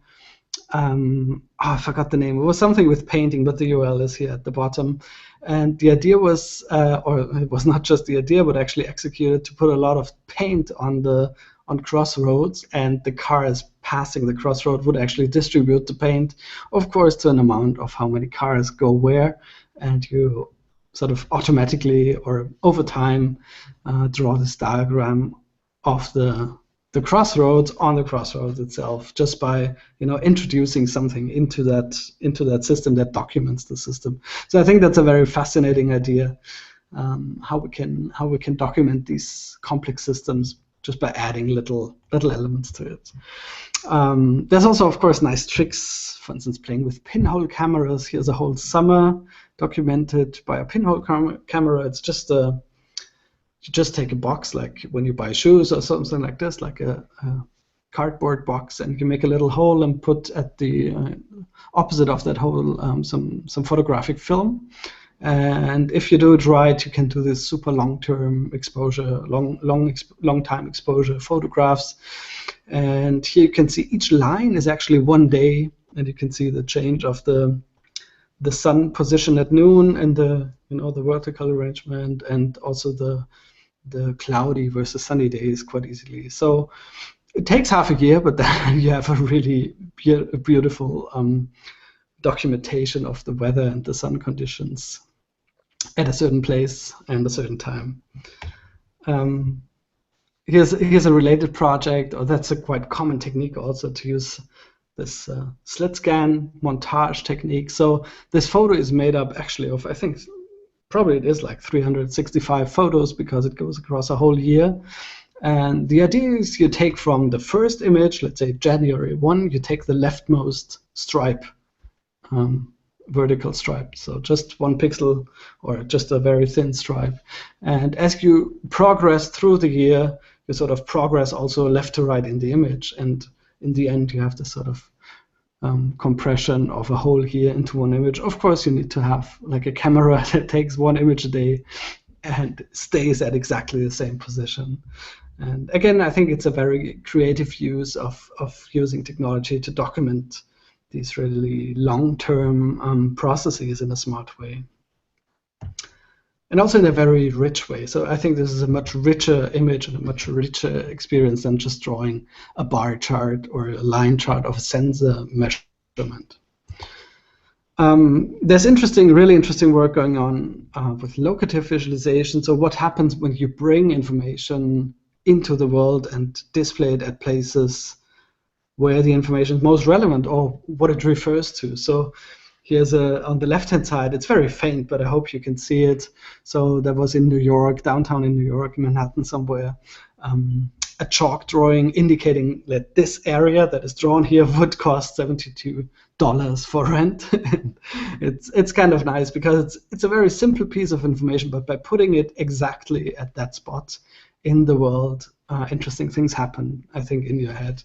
[SPEAKER 3] forgot the name. It was something with painting, but the URL is here at the bottom. And the idea was, or it was not just the idea, but actually executed, to put a lot of paint on crossroads, and the cars passing the crossroad would actually distribute the paint, of course, to an amount of how many cars go where, and you sort of automatically or over time draw this diagram of the crossroads on the crossroads itself, just by introducing something into that system that documents the system. So I think that's a very fascinating idea. how we can document these complex systems just by adding little elements to it. There's also, of course, nice tricks. For instance, playing with pinhole cameras. Here's a whole summer documented by a pinhole camera. It's just you just take a box, like when you buy shoes or something like this, like a cardboard box, and you make a little hole and put at the opposite of that hole some photographic film. And if you do it right, you can do this super long-term exposure, long time exposure photographs. And here you can see each line is actually 1 day, and you can see the change of the sun position at noon and the vertical arrangement, and also the cloudy versus sunny days quite easily. So it takes half a year, but then you have a really beautiful documentation of the weather and the sun conditions at a certain place and a certain time. Here's a related project, or that's a quite common technique also, to use this slit scan montage technique. So this photo is made up actually of, I think, probably it is like 365 photos, because it goes across a whole year. And the idea is you take from the first image, let's say January 1, you take the leftmost stripe, vertical stripe, so just 1 pixel or just a very thin stripe. And as you progress through the year, you sort of progress also left to right in the image, and in the end you have this sort of compression of a whole year into 1 image. Of course, you need to have like a camera that takes 1 image a day and stays at exactly the same position. And again, I think it's a very creative use of using technology to document these really long-term processes in a smart way. And also in a very rich way. So I think this is a much richer image and a much richer experience than just drawing a bar chart or a line chart of a sensor measurement. There's really interesting work going on with locative visualization. So what happens when you bring information into the world and display it at places where the information is most relevant or what it refers to. So here's on the left-hand side, it's very faint, but I hope you can see it. So that was in New York, downtown in New York, Manhattan somewhere, a chalk drawing indicating that this area that is drawn here would cost $72 for rent. It's kind of nice because it's a very simple piece of information, but by putting it exactly at that spot in the world, interesting things happen, I think, in your head.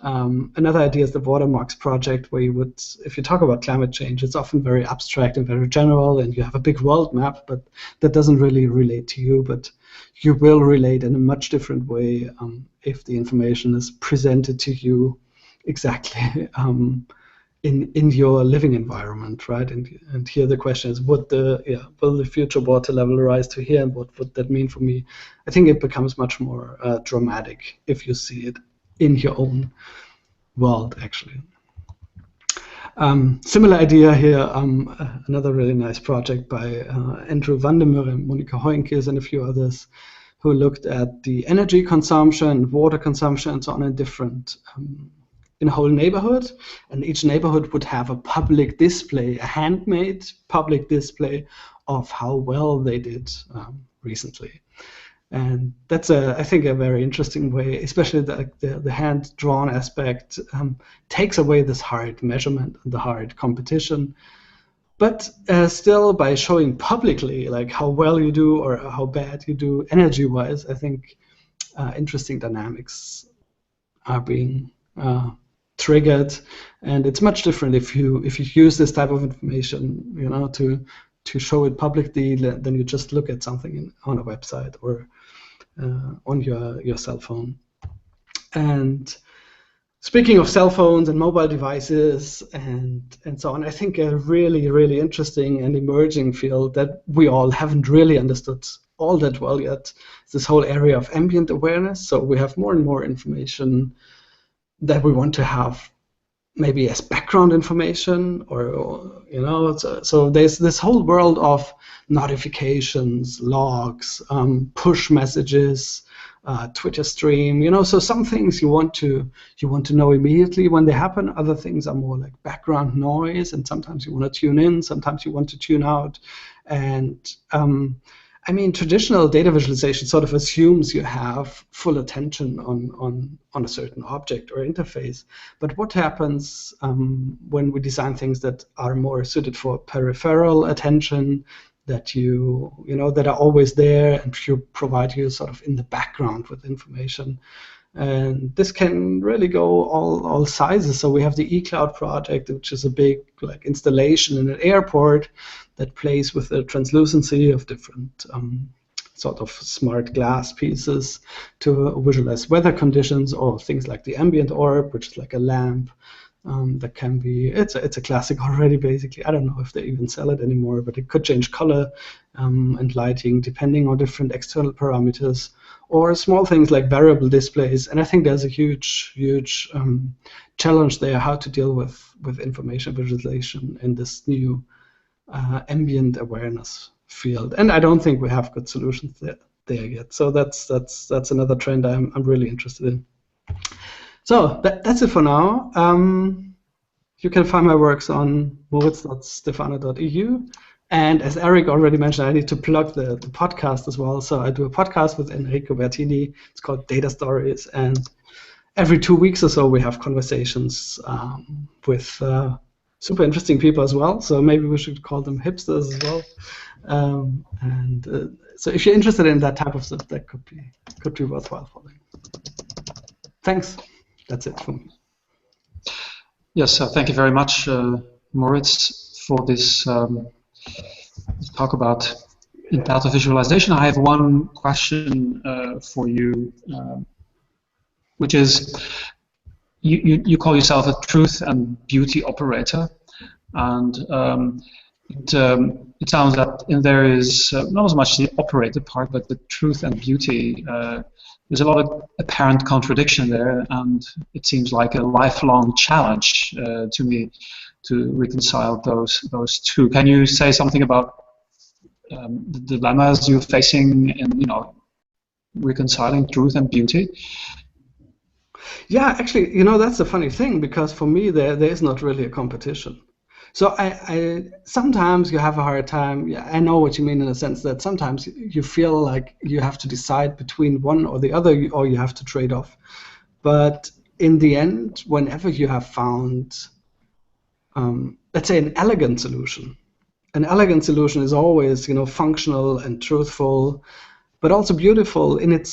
[SPEAKER 3] Another idea is the watermarks project, where you would, if you talk about climate change, it's often very abstract and very general, and you have a big world map, but that doesn't really relate to you, but you will relate in a much different way if the information is presented to you exactly in your living environment, right? And here the question is, will the future water level rise to here, and what would that mean for me? I think it becomes much more dramatic if you see it in your own world, actually. Similar idea here, another really nice project by Andrew Vandermeer and Monica Hoinkes and a few others, who looked at the energy consumption, water consumption, and so on in different in a whole neighborhood, and each neighborhood would have a public display, a handmade public display of how well they did recently. And that's, I think, a very interesting way, especially the hand-drawn aspect takes away this hard measurement and the hard competition. But still, by showing publicly like how well you do or how bad you do energy-wise, I think interesting dynamics are being triggered, and it's much different if you use this type of information, to show it publicly than you just look at something on a website or on your cell phone. And speaking of cell phones and mobile devices and so on, I think a really, really interesting and emerging field that we all haven't really understood all that well yet is this whole area of ambient awareness. So we have more and more information that we want to have maybe as background information, or so there's this whole world of notifications, logs, push messages, Twitter stream, so some things you want to know immediately when they happen. Other things are more like background noise, and sometimes you want to tune in, sometimes you want to tune out. And I mean, traditional data visualization sort of assumes you have full attention on a certain object or interface. But what happens when we design things that are more suited for peripheral attention, that that are always there and provide you sort of in the background with information? And this can really go all sizes. So we have the eCloud project, which is a big installation in an airport that plays with the translucency of different sort of smart glass pieces to visualize weather conditions, or things like the ambient orb, which is like a lamp that can be, it's a classic already basically. I don't know if they even sell it anymore, but it could change color and lighting depending on different external parameters, or small things like variable displays. And I think there's a huge challenge there, how to deal with information visualization in this new ambient awareness field. And I don't think we have good solutions there yet. So that's another trend I'm really interested in. So that's it for now. You can find my works on moritz.stefaner.eu. And as Eric already mentioned, I need to plug the podcast as well. So I do a podcast with Enrico Bertini. It's called Data Stories. And every 2 weeks or so, we have conversations with super interesting people as well. So maybe we should call them hipsters as well. So if you're interested in that type of stuff, that could be worthwhile following. Thanks. That's it for me.
[SPEAKER 2] Yes, thank you very much, Moritz, for this talk about data visualization. I have one question for you, which is, you call yourself a truth and beauty operator, and it sounds that there is not as much the operator part, but the truth and beauty. There's a lot of apparent contradiction there, and it seems like a lifelong challenge to me to reconcile those two. Can you say something about the dilemmas you're facing in reconciling truth and beauty?
[SPEAKER 3] Yeah, actually, that's a funny thing, because for me there is not really a competition. So I sometimes you have a hard time. Yeah, I know what you mean, in the sense that sometimes you feel like you have to decide between one or the other, or you have to trade off. But in the end, whenever you have found, let's say, an elegant solution is always, functional and truthful, but also beautiful in its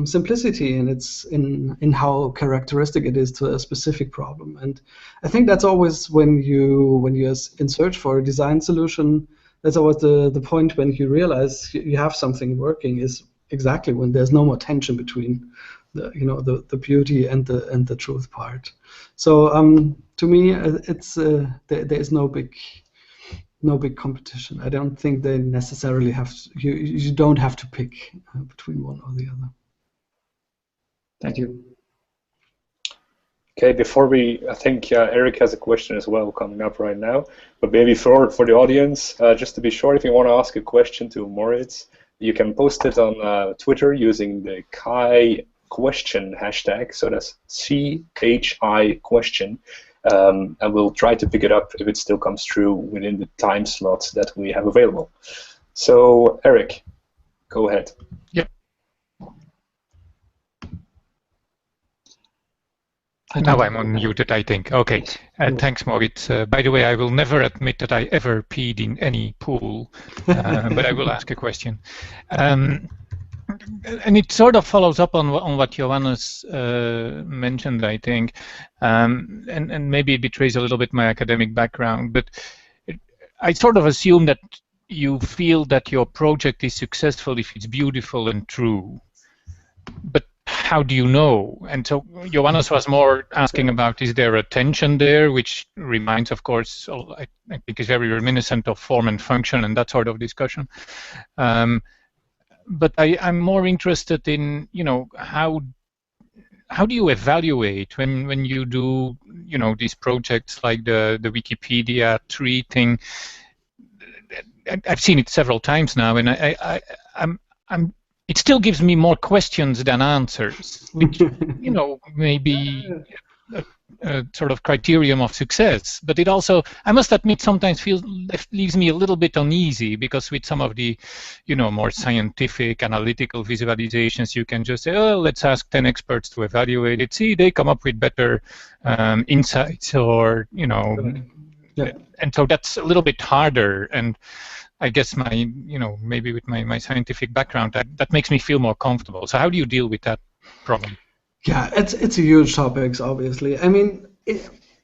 [SPEAKER 3] simplicity, and in how characteristic it is to a specific problem. And I think that's always when you're in search for a design solution, that's always the point when you realize you have something working, is exactly when there's no more tension between the beauty and the truth part. So to me, it's there is no big competition. I don't think they necessarily have to, you don't have to pick between one or the other.
[SPEAKER 2] Thank you.
[SPEAKER 4] Okay, I think Eric has a question as well coming up right now, but maybe for the audience, just to be sure, if you want to ask a question to Moritz, you can post it on Twitter using the Chi question hashtag, so that's CHI question. And we'll try to pick it up if it still comes through within the time slots that we have available. So, Eric, go ahead.
[SPEAKER 1] Yeah. Now I'm unmuted, I think. Okay. Thanks, Moritz. By the way, I will never admit that I ever peed in any pool, but I will ask a question. And it sort of follows up on what Johannes mentioned, I think, and maybe it betrays a little bit my academic background, but I sort of assume that you feel that your project is successful if it's beautiful and true. But how do you know? And so Johannes was more asking about, is there a tension there, which reminds, of course, I think is very reminiscent of form and function and that sort of discussion. But I'm more interested in, how do you evaluate when you do, these projects like the Wikipedia tree thing? I've seen it several times now, and it still gives me more questions than answers, which, maybe a sort of criterion of success, but it also, I must admit, sometimes leaves me a little bit uneasy, because with some of the, more scientific, analytical visualizations, you can just say, oh, let's ask 10 experts to evaluate it. See, they come up with better insights, or
[SPEAKER 3] Yeah.
[SPEAKER 1] and so that's a little bit harder. And I guess maybe with my scientific background, that makes me feel more comfortable. So how do you deal with that problem?
[SPEAKER 3] Yeah, it's a huge topic, obviously. I mean,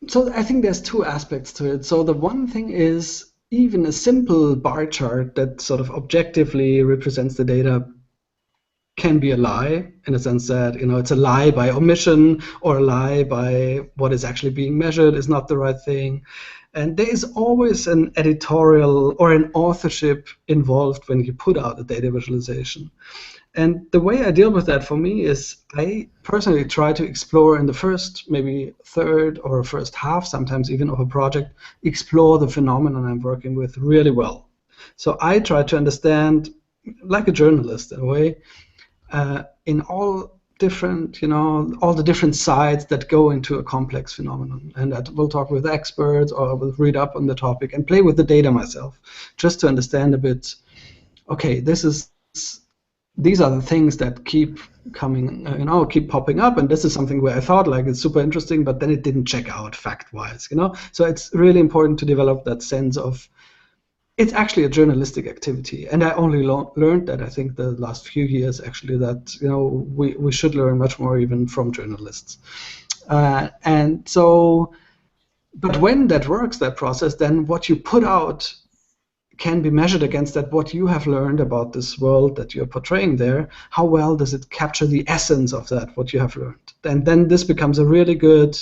[SPEAKER 3] so I think there's two aspects to it. So the one thing is, even a simple bar chart that sort of objectively represents the data can be a lie, in a sense that, it's a lie by omission, or a lie by what is actually being measured is not the right thing. And there is always an editorial or an authorship involved when you put out a data visualization. And the way I deal with that, for me, is I personally try to explore in the first, maybe third or first half, sometimes even, of a project, explore the phenomenon I'm working with really well. So I try to understand, like a journalist in a way, in all different, all the different sides that go into a complex phenomenon. And I will talk with experts, or I will read up on the topic and play with the data myself, just to understand a bit, okay, these are the things that keep coming, keep popping up, and this is something where I thought, like, it's super interesting, but then it didn't check out fact-wise, So it's really important to develop that sense of, it's actually a journalistic activity. And I only learned that, I think, the last few years, actually, that, we should learn much more even from journalists. And so, but when that works, that process, then what you put out can be measured against that, what you have learned about this world that you're portraying there. How well does it capture the essence of that, what you have learned? And then this becomes a really good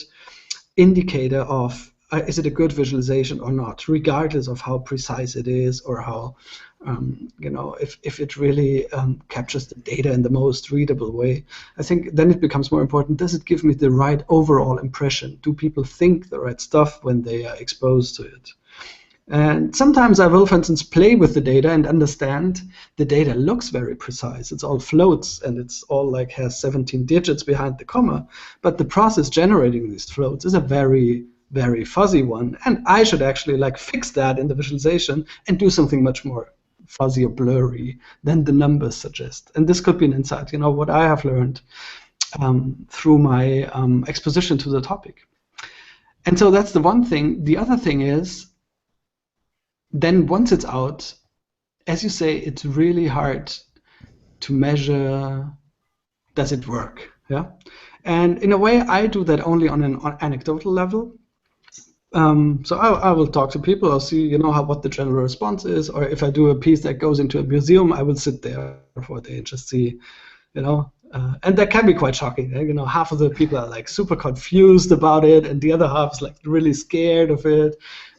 [SPEAKER 3] indicator of, is it a good visualization or not, regardless of how precise it is, or how, if it really captures the data in the most readable way. I think then it becomes more important, does it give me the right overall impression? Do people think the right stuff when they are exposed to it? And sometimes I will, for instance, play with the data and understand the data looks very precise. It's all floats, and it's all like has 17 digits behind the comma. But the process generating these floats is a very, very fuzzy one. And I should actually fix that in the visualization and do something much more fuzzy or blurry than the numbers suggest. And this could be an insight, what I have learned through my exposition to the topic. And so that's the one thing. The other thing is, then once it's out, as you say, it's really hard to measure, does it work? Yeah. And in a way, I do that only on an anecdotal level. So I will talk to people, I'll see, what the general response is, or if I do a piece that goes into a museum, I will sit there for a day and just see, and that can be quite shocking. Half of the people are super confused about it, and the other half is really scared of it.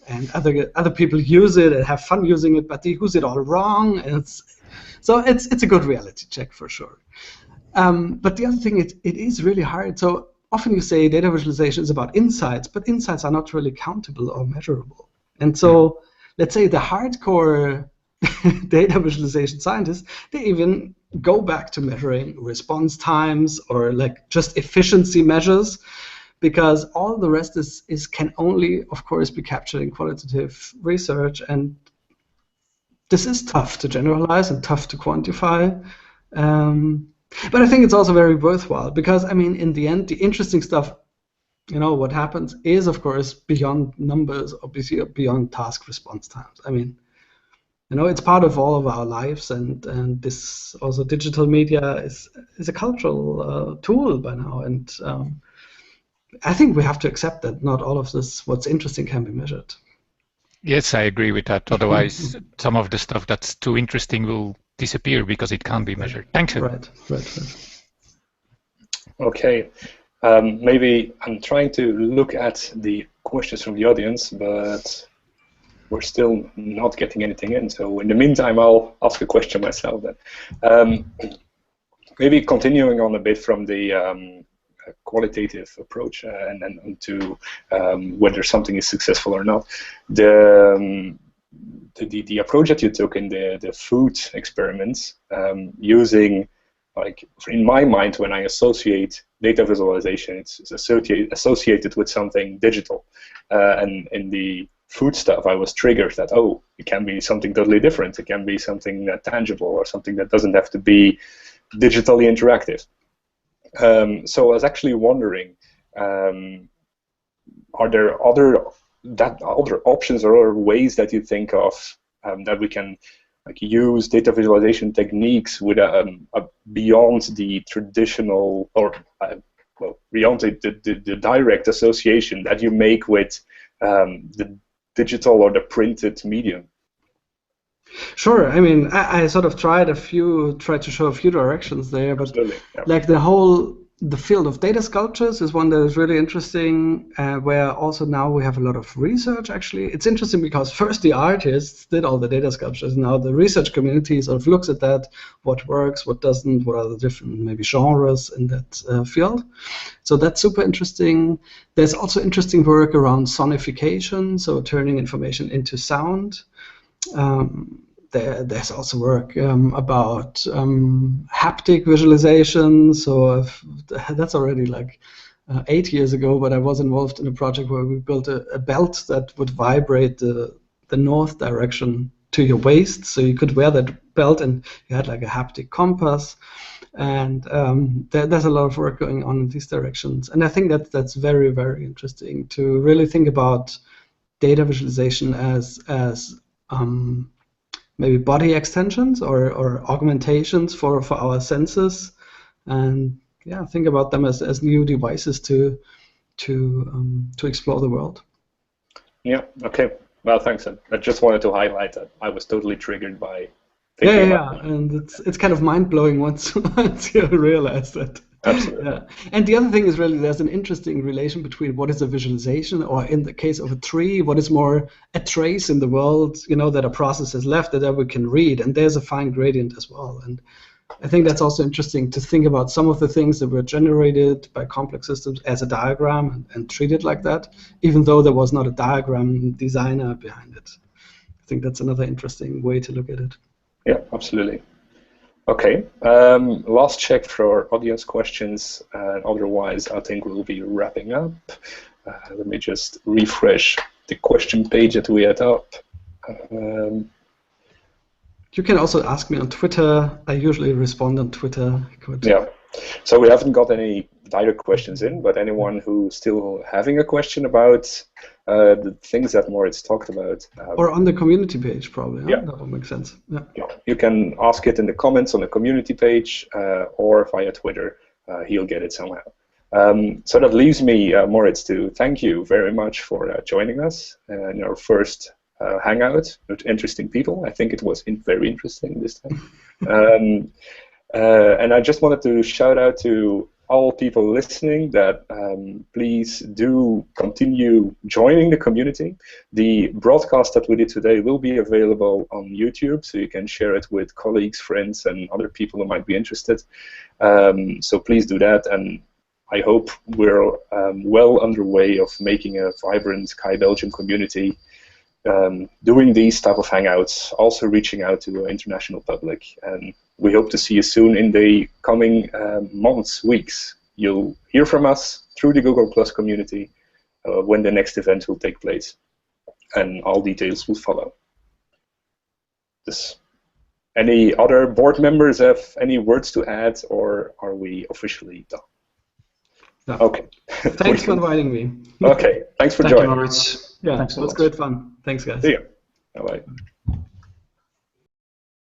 [SPEAKER 3] And other people use it and have fun using it, but they use it all wrong. And it's a good reality check for sure. But the other thing, it is really hard. So often you say data visualization is about insights, but insights are not really countable or measurable. And so let's say the hardcore data visualization scientists, they even go back to measuring response times or just efficiency measures, because all the rest can only, of course, be captured in qualitative research. And this is tough to generalize and tough to quantify. But I think it's also very worthwhile, because, in the end, the interesting stuff, what happens is, of course, beyond numbers, obviously, beyond task response times. It's part of all of our lives, and this also digital media is a cultural tool by now. And I think we have to accept that not all of this, what's interesting, can be measured.
[SPEAKER 1] Yes, I agree with that. Otherwise, some of the stuff that's too interesting will disappear because it can't be measured. Thanks.
[SPEAKER 3] Right.
[SPEAKER 4] Okay. Maybe I'm trying to look at the questions from the audience, but we're still not getting anything in. So in the meantime, I'll ask a question myself then. Maybe continuing on a bit from the qualitative approach and to whether something is successful or not. The approach that you took in the food experiments, using, in my mind, when I associate data visualization, it's associated with something digital. And in the food stuff, I was triggered that, oh, it can be something totally different. It can be something tangible or something that doesn't have to be digitally interactive. So I was actually wondering, are there other options or other ways that you think of that we can use data visualization techniques with beyond the traditional or beyond the direct association that you make with the digital or the printed medium?
[SPEAKER 3] Sure. I mean, I sort of tried to show a few directions there, but
[SPEAKER 4] yeah.
[SPEAKER 3] like the field of data sculptures is one that is really interesting, where also now we have a lot of research. Actually, it's interesting because first the artists did all the data sculptures. Now the research community sort of looks at that, what works, what doesn't, what are the different maybe genres in that field. So that's super interesting. There's also interesting work around sonification, so turning information into sound. There's also work about haptic visualization. So that's already like 8 years ago, but I was involved in a project where we built a belt that would vibrate the north direction to your waist. So you could wear that belt and you had like a haptic compass. And there's a lot of work going on in these directions. And I think that's very, very interesting to really think about data visualization as maybe body extensions or augmentations for our senses, and think about them as new devices to explore the world.
[SPEAKER 4] Yeah. Okay. Well, thanks. I just wanted to highlight that I was totally triggered by thinking about that.
[SPEAKER 3] And it's kind of mind blowing once you realize that.
[SPEAKER 4] Absolutely.
[SPEAKER 3] Yeah. And the other thing is really there's an interesting relation between what is a visualization, or in the case of a tree, what is more a trace in the world, that a process has left that we can read. And there's a fine gradient as well. And I think that's also interesting to think about some of the things that were generated by complex systems as a diagram and treat it like that, even though there was not a diagram designer behind it. I think that's another interesting way to look at it.
[SPEAKER 4] Yeah, absolutely. Okay, last check for audience questions, and otherwise I think we'll be wrapping up. Let me just refresh the question page that we had up.
[SPEAKER 3] You can also ask me on Twitter. I usually respond on Twitter.
[SPEAKER 4] Yeah, so we haven't got any direct questions in, but anyone who's still having a question about the things that Moritz talked about.
[SPEAKER 3] Or on the community page, probably. Huh?
[SPEAKER 4] Yeah.
[SPEAKER 3] That would make sense. Yeah.
[SPEAKER 4] You can ask it in the comments on the community page or via Twitter. He'll get it somehow. So that leaves me, Moritz, to thank you very much for joining us in our first hangout with interesting people. I think it was very interesting this time. And I just wanted to shout out to all people listening that please do continue joining the community. The broadcast that we did today will be available on YouTube, so you can share it with colleagues, friends, and other people who might be interested. So please do that, and I hope we're well underway of making a vibrant Kai Belgium community, doing these type of hangouts, also reaching out to the international public. And we hope to see you soon in the coming months, weeks. You'll hear from us through the Google Plus community when the next event will take place, and all details will follow. Any other board members have any words to add, or are we officially done?
[SPEAKER 3] No.
[SPEAKER 4] Okay.
[SPEAKER 3] Thanks for inviting me.
[SPEAKER 4] Okay, thanks for
[SPEAKER 2] Thank
[SPEAKER 4] joining.
[SPEAKER 2] you, Moritz.
[SPEAKER 3] Yeah,
[SPEAKER 2] Thanks a
[SPEAKER 3] it was
[SPEAKER 2] lot.
[SPEAKER 3] great fun. Thanks, guys.
[SPEAKER 4] See you. Bye-bye.